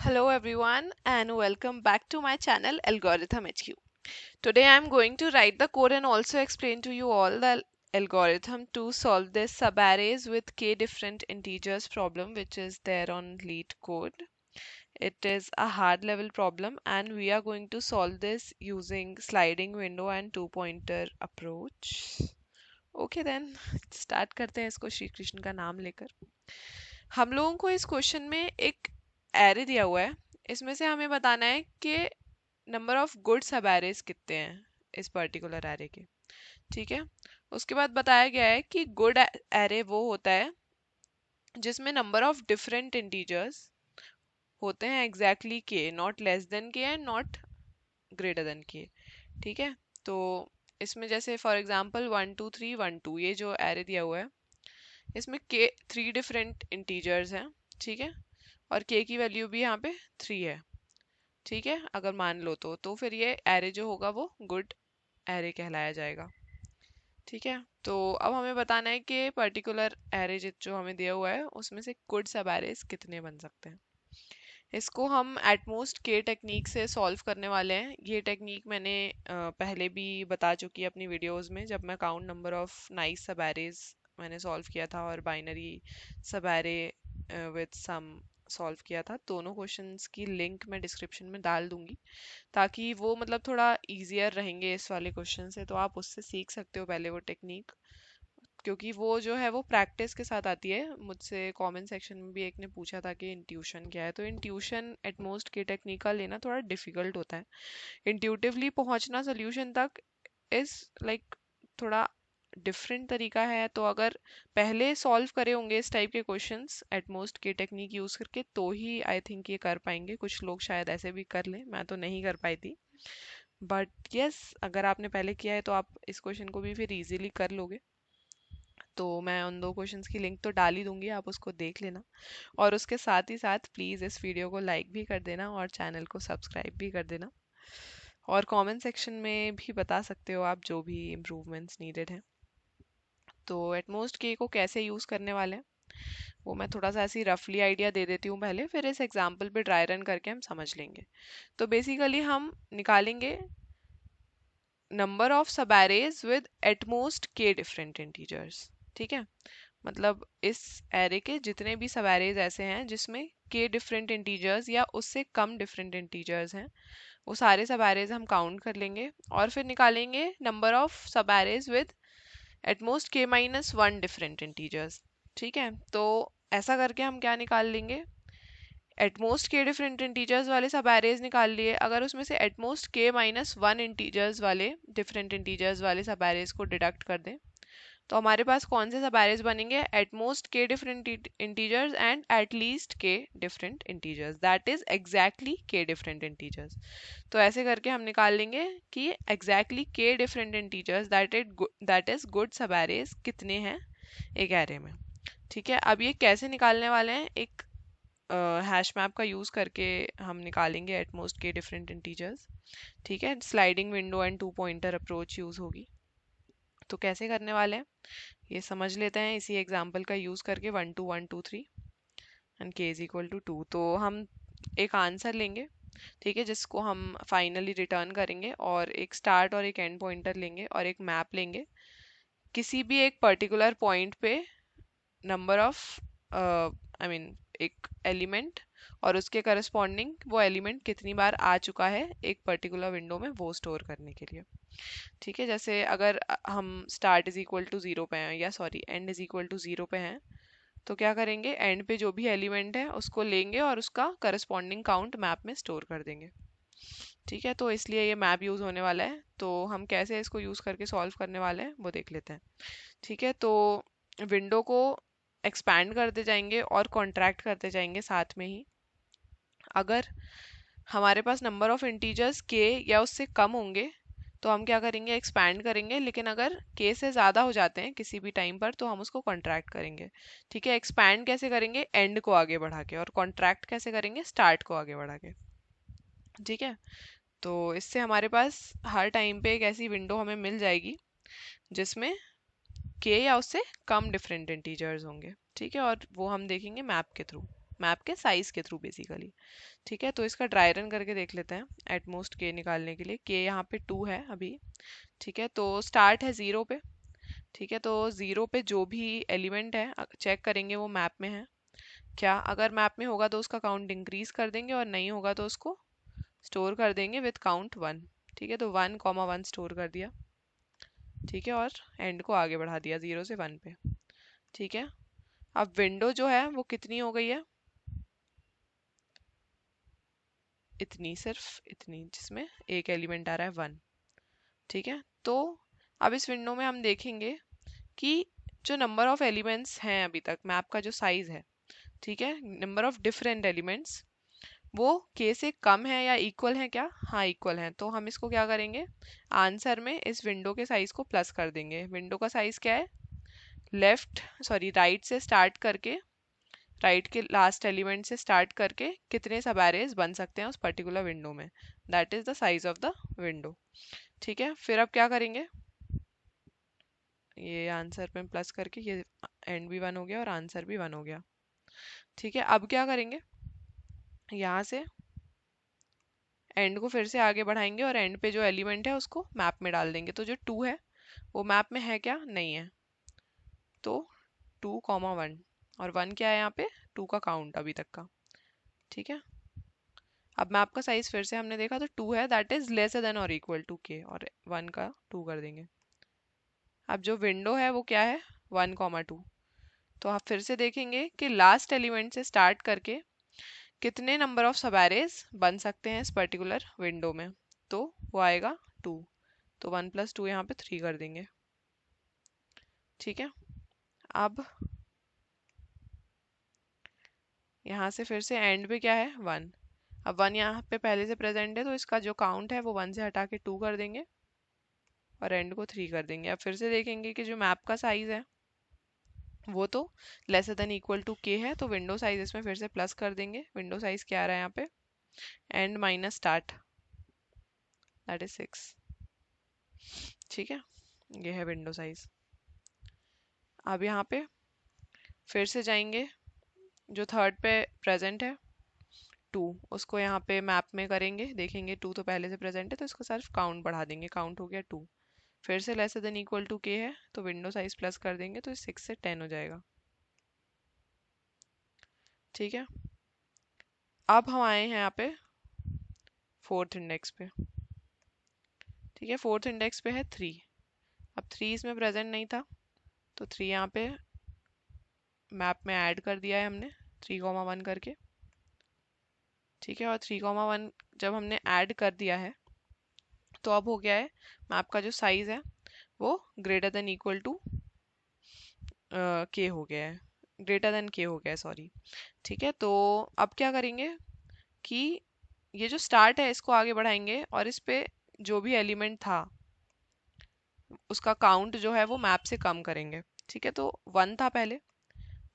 Hello everyone and welcome back to my channel Algorithm HQ. Today I am going to write the code and also explain to you all the algorithm to solve this subarrays with k different integers problem which is there on lead code. It is a hard level problem and we are going to solve this using sliding window and two pointer approach. Okay then start करते हैं इसको श्री कृष्ण का नाम लेकर. हम लोगों को इस क्वेश्चन में एक एरे दिया हुआ है. इसमें से हमें बताना है कि number of good subarrays कितने हैं इस पर्टिकुलर एरे के. ठीक है. उसके बाद बताया गया है कि गुड एरे वो होता है जिसमें नंबर ऑफ डिफरेंट इंटीजर्स होते हैं एग्जैक्टली के, नॉट लेस देन के एंड नॉट ग्रेटर देन के. ठीक है. तो इसमें जैसे फॉर एग्जांपल 1 2 3 1 2 ये जो एरे दिया हुआ है इसमें के 3 डिफरेंट इंटीजर्स हैं. ठीक है. और के की वैल्यू भी यहाँ पे 3 है. ठीक है. अगर मान लो तो फिर ये एरे जो होगा वो गुड एरे कहलाया जाएगा. ठीक है. तो अब हमें बताना है कि पर्टिकुलर एरे जो हमें दिया हुआ है उसमें से गुड सब एरेज कितने बन सकते हैं. इसको हम एटमोस्ट के टेक्निक से सॉल्व करने वाले हैं. ये टेक्निक मैंने पहले भी बता चुकी है अपनी वीडियोस में जब मैं काउंट नंबर ऑफ नाइस सब एरेज मैंने सॉल्व किया था और बाइनरी सब एरे विद सम सॉल्व किया था. दोनों क्वेश्चंस की लिंक मैं डिस्क्रिप्शन में डाल दूंगी ताकि वो मतलब थोड़ा इजियर रहेंगे इस वाले क्वेश्चन से, तो आप उससे सीख सकते हो पहले वो टेक्निक, क्योंकि वो जो है वो प्रैक्टिस के साथ आती है. मुझसे कमेंट सेक्शन में भी एक ने पूछा था कि इंट्यूशन क्या है, तो इंट्यूशन एटमोस्ट के टेक्निक का लेना थोड़ा डिफिकल्ट होता है. इंट्यूटिवली पहुंचना सोल्यूशन तक इज लाइक थोड़ा डिफरेंट तरीका है. तो अगर पहले सॉल्व करे होंगे इस टाइप के क्वेश्चंस एटमोस्ट के टेक्निक यूज करके तो ही आई थिंक ये कर पाएंगे. कुछ लोग शायद ऐसे भी कर लें, मैं तो नहीं कर पाई थी. बट यस, अगर आपने पहले किया है तो आप इस क्वेश्चन को भी फिर इजीली कर लोगे. तो मैं उन दो क्वेश्चंस की लिंक तो डाल ही दूंगी, आप उसको देख लेना. और उसके साथ ही साथ प्लीज़ इस वीडियो को लाइक भी कर देना और चैनल को सब्सक्राइब भी कर देना. और कमेंट सेक्शन में भी बता सकते हो आप जो भी इम्प्रूवमेंट्स नीडेड हैं. तो एटमोस्ट के को कैसे यूज़ करने वाले हैं वो मैं थोड़ा सा ऐसी रफली आइडिया दे देती हूँ पहले, फिर इस एग्जाम्पल पे ड्राई रन करके हम समझ लेंगे. तो बेसिकली हम निकालेंगे नंबर ऑफ सब arrays with at most K different integers. ठीक है. मतलब इस एरे के जितने भी सब एरेज ऐसे हैं जिसमें के डिफरेंट इंटीजर्स या उससे कम डिफरेंट इंटीजर्स हैं वो सारे सब एरेज हम काउंट कर लेंगे और फिर निकालेंगे नंबर ऑफ सब एरेज विद एटमोस्ट के माइनस वन डिफरेंट इंटीजर्स. ठीक है. तो ऐसा करके हम क्या निकाल लेंगे, एटमोस्ट के डिफरेंट इंटीजर्स वाले सब एरेज निकाल लिए. अगर उसमें से एटमोस्ट के माइनस वन इंटीजर्स वाले डिफरेंट इंटीजर्स वाले सब एरेज को डिडक्ट कर दें तो हमारे पास कौन से सब एरेज बनेंगे, at most K different integers and at least K different integers, that is exactly K different integers. तो ऐसे करके हम निकाल लेंगे कि exactly K different integers that is good subarrays कितने हैं एक एरे में. ठीक है. अब ये कैसे निकालने वाले हैं, एक हैश मैप का यूज़ करके हम निकालेंगे एटमोस्ट के डिफरेंट इंटीजर्स. ठीक है. Sliding window and two pointer approach use होगी. तो कैसे करने वाले हैं ये समझ लेते हैं इसी एग्जाम्पल का यूज़ करके. 1 2 1 2 3 एंड के इज इक्वल टू 2. तो हम एक आंसर लेंगे. ठीक है. जिसको हम फाइनली रिटर्न करेंगे और एक स्टार्ट और एक एंड पॉइंटर लेंगे और एक मैप लेंगे. किसी भी एक पर्टिकुलर पॉइंट पे नंबर ऑफ आई मीन एक एलिमेंट और उसके करस्पॉन्डिंग वो एलिमेंट कितनी बार आ चुका है एक पर्टिकुलर विंडो में वो स्टोर करने के लिए. ठीक है. जैसे अगर हम start is equal to zero पे हैं या sorry end is equal to zero पे हैं तो क्या करेंगे, एंड पे जो भी एलिमेंट है उसको लेंगे और उसका करस्पॉन्डिंग काउंट मैप में स्टोर कर देंगे. ठीक है. तो इसलिए ये मैप यूज़ होने वाला है. तो हम कैसे इसको यूज़ करके सॉल्व करने वाले हैं वो देख लेते हैं. ठीक है. तो विंडो को एक्सपैंड करते जाएंगे और कॉन्ट्रैक्ट करते जाएंगे साथ में ही. अगर हमारे पास नंबर ऑफ इंटीजर्स के या उससे कम होंगे तो हम क्या करेंगे, एक्सपैंड करेंगे. लेकिन अगर के से ज़्यादा हो जाते हैं किसी भी टाइम पर तो हम उसको कॉन्ट्रैक्ट करेंगे. ठीक है. एक्सपैंड कैसे करेंगे, एंड को आगे बढ़ा के, और कॉन्ट्रैक्ट कैसे करेंगे, स्टार्ट को आगे बढ़ा के. ठीक है. तो इससे हमारे पास हर टाइम पे एक ऐसी विंडो हमें मिल जाएगी जिसमें के या उससे कम डिफरेंट इंटीजर्स होंगे. ठीक है. और वो हम देखेंगे मैप के थ्रू. मैप के साइज के थ्रू बेसिकली। ठीक है, तो इसका ड्राई रन करके देख लेते हैं एटमोस्ट के निकालने के लिए। के यहाँ पे 2 है अभी। ठीक है, तो स्टार्ट है 0 पे। ठीक है, तो 0 पे जो भी एलिमेंट है चेक करेंगे वो मैप में है क्या। अगर मैप में होगा तो उसका काउंट इंक्रीज कर देंगे, और नहीं होगा तो उसको स्टोर कर देंगे विथ काउंट 1। ठीक है, तो 1,1 स्टोर कर दिया। ठीक है, और एंड को आगे बढ़ा दिया 0 से 1 पे। ठीक है, अब विंडो जो है वो कितनी हो गई है, इतनी, सिर्फ इतनी, जिसमें एक एलिमेंट आ रहा है 1। ठीक है, तो अब इस विंडो में हम देखेंगे कि जो नंबर ऑफ एलिमेंट्स हैं अभी तक, मैप का जो साइज है, ठीक है, नंबर ऑफ डिफरेंट एलिमेंट्स, वो के से कम है या इक्वल है क्या। हाँ, इक्वल है। तो हम इसको क्या करेंगे, आंसर में इस विंडो के साइज को प्लस कर देंगे। विंडो का साइज क्या है, राइट से स्टार्ट करके, राइट के लास्ट एलिमेंट से स्टार्ट करके कितने सब एरेज बन सकते हैं उस पर्टिकुलर विंडो में, that is the size of the window. ठीक है, फिर अब क्या करेंगे, ये आंसर में प्लस करके ये एंड भी 1 हो गया और आंसर भी 1 हो गया। ठीक है, अब क्या करेंगे, यहाँ से एंड को फिर से आगे बढ़ाएंगे और एंड पे जो एलिमेंट है उसको मैप में डाल देंगे। तो जो 2 है वो मैप में है क्या, नहीं है। तो 2,1, और 1 क्या है यहाँ पे, 2 का काउंट अभी तक का। ठीक है, अब मैप का साइज फिर से हमने देखा तो 2 है, दैट इज लेसर देन और इक्वल टू के, और 1 का 2 कर देंगे। अब जो विंडो है वो क्या है, 1,2। तो आप फिर से देखेंगे कि लास्ट एलिमेंट से स्टार्ट करके कितने नंबर ऑफ सब एरेज बन सकते हैं इस पर्टिकुलर विंडो में, तो वो आएगा 2। तो 1 + 2 यहाँ पे 3 कर देंगे। ठीक है, अब यहाँ से फिर से एंड पे क्या है, 1। अब 1 यहाँ पे पहले से प्रेजेंट है, तो इसका जो काउंट है वो 1 से हटा के 2 कर देंगे और एंड को 3 कर देंगे। अब फिर से देखेंगे कि जो मैप का साइज है वो तो लेसर देन इक्वल टू के है, तो विंडो साइज इसमें फिर से प्लस कर देंगे। विंडो साइज क्या आ रहा है यहाँ पे, and minus start, that is 6। ठीक है, ये है विंडो साइज। अब यहाँ पे फिर से जाएंगे, जो थर्ड पे प्रेजेंट है 2, उसको यहाँ पे मैप में करेंगे। देखेंगे 2 तो पहले से प्रेजेंट है, तो इसको सिर्फ काउंट बढ़ा देंगे, काउंट हो गया 2। फिर से लेसर देन इक्वल टू के है, तो विंडो साइज प्लस कर देंगे, तो 6 से 10 हो जाएगा। ठीक है, अब हम आए हैं यहाँ पे 4th इंडेक्स पे। ठीक है, 4th इंडेक्स पे है 3। अब 3 इसमें प्रेजेंट नहीं था, तो 3 यहाँ पे मैप में ऐड कर दिया है हमने 3,1 करके। ठीक है, और 3,1 जब हमने ऐड कर दिया है तो अब हो गया है, मैप का जो साइज है वो ग्रेटर देन इक्वल टू के हो गया है, ग्रेटर देन के हो गया है, सॉरी। ठीक है, तो अब क्या करेंगे कि ये जो स्टार्ट है इसको आगे बढ़ाएंगे, और इस पे जो भी एलिमेंट था उसका काउंट जो है वो मैप से कम करेंगे। ठीक है, तो 1 था पहले,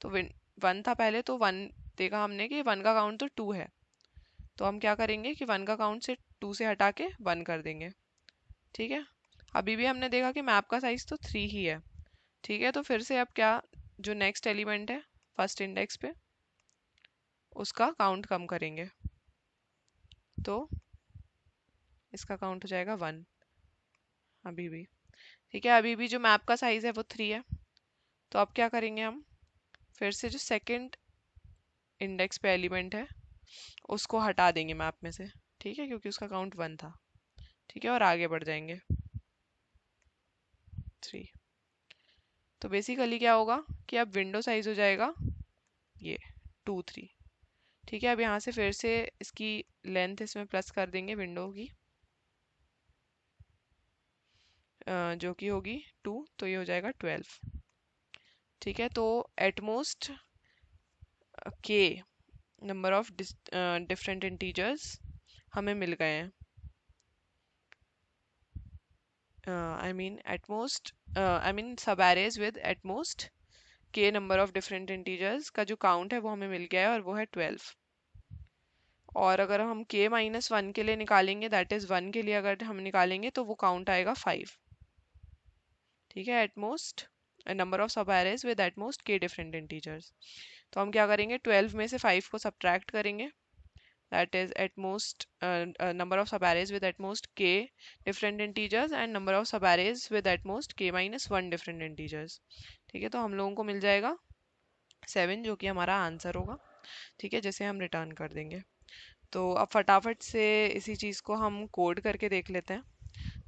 तो 1 था पहले, तो 1 देखा हमने कि 1 का काउंट तो 2 है, तो हम क्या करेंगे कि 1 का काउंट से 2 से हटा के 1 कर देंगे। ठीक है, अभी भी हमने देखा कि मैप का साइज तो 3 ही है। ठीक है, तो फिर से अब क्या, जो नेक्स्ट एलिमेंट है फर्स्ट इंडेक्स पे उसका काउंट कम करेंगे, तो इसका काउंट हो जाएगा 1 अभी भी। ठीक है, अभी भी जो मैप का साइज है वो 3 है, तो अब क्या करेंगे हम, फिर से जो सेकंड इंडेक्स पे एलिमेंट है उसको हटा देंगे मैप में से। ठीक है, क्योंकि उसका काउंट 1 था। ठीक है, और आगे बढ़ जाएंगे 3। तो बेसिकली क्या होगा कि अब विंडो साइज हो जाएगा ये 2, 3। ठीक है, अब यहाँ से फिर से इसकी लेंथ इसमें प्लस कर देंगे विंडो की, जो कि होगी 2, तो ये हो जाएगा 12। ठीक है, तो एटमोस्ट के नंबर ऑफ डिफरेंट इंटीजर्स हमें मिल गए हैं। आई मीन सब एरेज विद एटमोस्ट के नंबर ऑफ डिफरेंट इंटीजर्स का जो काउंट है वो हमें मिल गया है, और वो है 12। और अगर हम k-1 के लिए निकालेंगे, दैट इज 1 के लिए अगर हम निकालेंगे, तो वो काउंट आएगा 5। ठीक है, एटमोस्ट नंबर ऑफ सब arrays with at most K different integers. तो हम क्या करेंगे, 12 में से 5 को सब्ट्रैक्ट करेंगे, that is at most number of subarrays with at most k different integers and number of subarrays with at most k minus 1 different integers। ठीक है, तो हम लोगों को मिल जाएगा 7 जो कि हमारा आंसर होगा। ठीक है, जैसे हम रिटर्न कर देंगे। तो अब फटाफट से इसी चीज़ को हम कोड करके देख लेते हैं।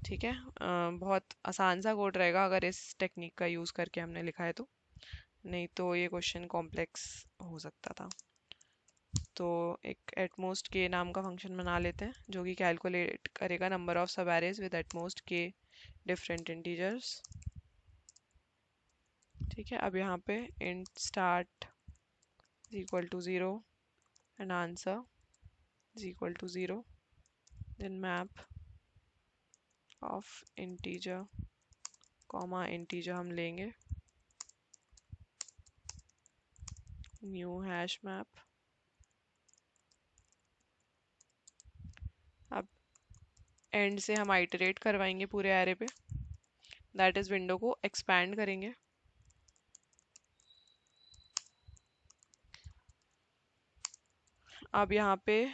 ठीक है, बहुत आसान सा कोड रहेगा अगर इस टेक्निक का यूज़ करके हमने लिखा है तो, नहीं तो ये क्वेश्चन कॉम्प्लेक्स हो सकता था। तो एक एटमोस्ट के नाम का फंक्शन बना लेते हैं जो कि कैलकुलेट करेगा नंबर ऑफ सब arrays with at most K different integers. ठीक है, अब यहाँ पे int start is equal to 0 and answer is equal to 0, then map of integer comma integer हम लेंगे, न्यू हैश मैप। अब एंड से हम आइटरेट करवाएंगे पूरे एरे पे, दैट इज विंडो को एक्सपैंड करेंगे। अब यहाँ पे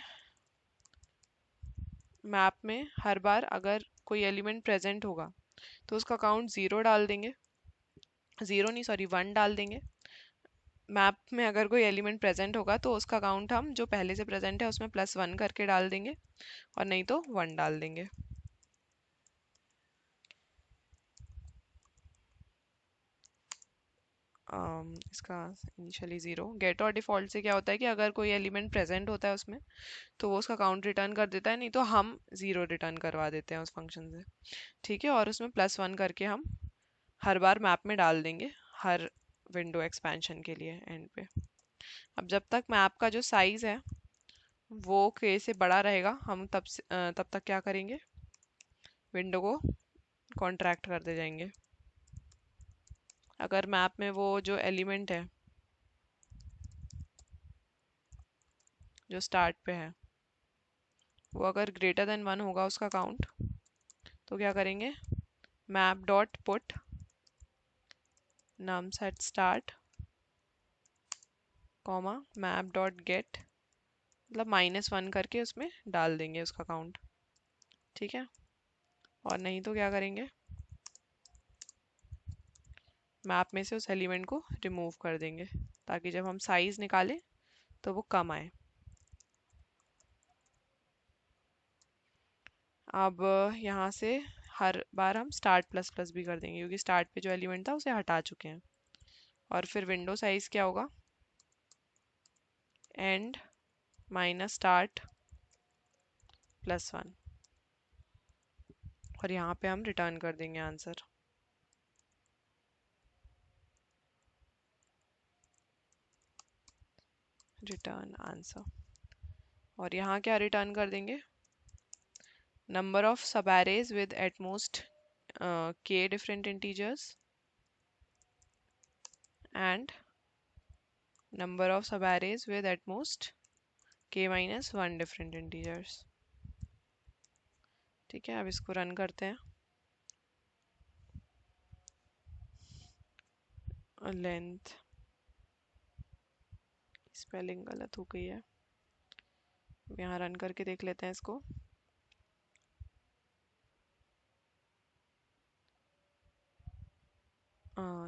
मैप में हर बार अगर कोई एलिमेंट प्रेजेंट होगा तो उसका काउंट 0 डाल देंगे, 0 नहीं सॉरी 1 डाल देंगे। मैप में अगर कोई एलिमेंट प्रेजेंट होगा तो उसका काउंट हम जो पहले से प्रेजेंट है उसमें +1 करके डाल देंगे, और नहीं तो 1 डाल देंगे। इसका इनिशियली 0। गेट और डिफॉल्ट से क्या होता है कि अगर कोई एलिमेंट प्रेजेंट होता है उसमें तो वो उसका काउंट रिटर्न कर देता है, नहीं तो हम 0 रिटर्न करवा देते हैं उस फंक्शन से। ठीक है, और उसमें +1 करके हम हर बार मैप में डाल देंगे हर विंडो एक्सपेंशन के लिए एंड पे। अब जब तक मैप का जो साइज है वो के से बड़ा रहेगा हम तब तक क्या करेंगे, विंडो को कॉन्ट्रैक्ट करते जाएंगे। अगर मैप में वो जो एलिमेंट है जो स्टार्ट पे है वो अगर ग्रेटर देन 1 होगा उसका काउंट, तो क्या करेंगे, map dot put num set start comma map dot get, मतलब -1 करके उसमें डाल देंगे उसका काउंट। ठीक है, और नहीं तो क्या करेंगे, मैप में से उस एलिमेंट को रिमूव कर देंगे ताकि जब हम साइज निकालें तो वो कम आए। अब यहाँ से हर बार हम स्टार्ट ++ भी कर देंगे क्योंकि स्टार्ट पे जो एलिमेंट था उसे हटा चुके हैं। और फिर विंडो साइज क्या होगा, एंड माइनस स्टार्ट +1, और यहाँ पे हम रिटर्न कर देंगे आंसर। रिटर्न आंसर, और यहाँ क्या रिटर्न कर देंगे, नंबर ऑफ सब एरेज विद एटमोस्ट k different integers and number of subarrays with at most k minus 1 different integers। ठीक है, अब इसको रन करते हैं। लेंथ स्पेलिंग गलत हो गई है, यहाँ रन करके देख लेते हैं इसको।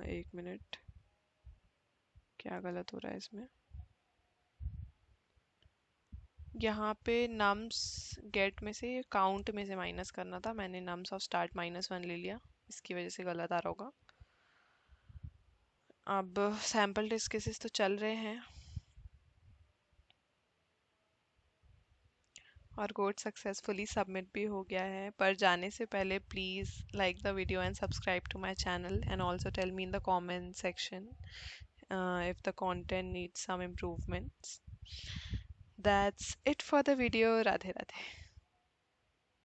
एक मिनट, क्या गलत हो रहा है इसमें, यहाँ पे नम्स गेट में से काउंट में से माइनस करना था, मैंने नम्स ऑफ स्टार्ट -1 ले लिया, इसकी वजह से गलत आ रहा होगा। अब सैम्पल टेस्ट केसेस तो चल रहे हैं और कोड सक्सेसफुली सबमिट भी हो गया है, पर जाने से पहले please like the video and subscribe to my channel and also tell me in the comment section if the content needs some improvements. That's it for the video. Radhe Radhe.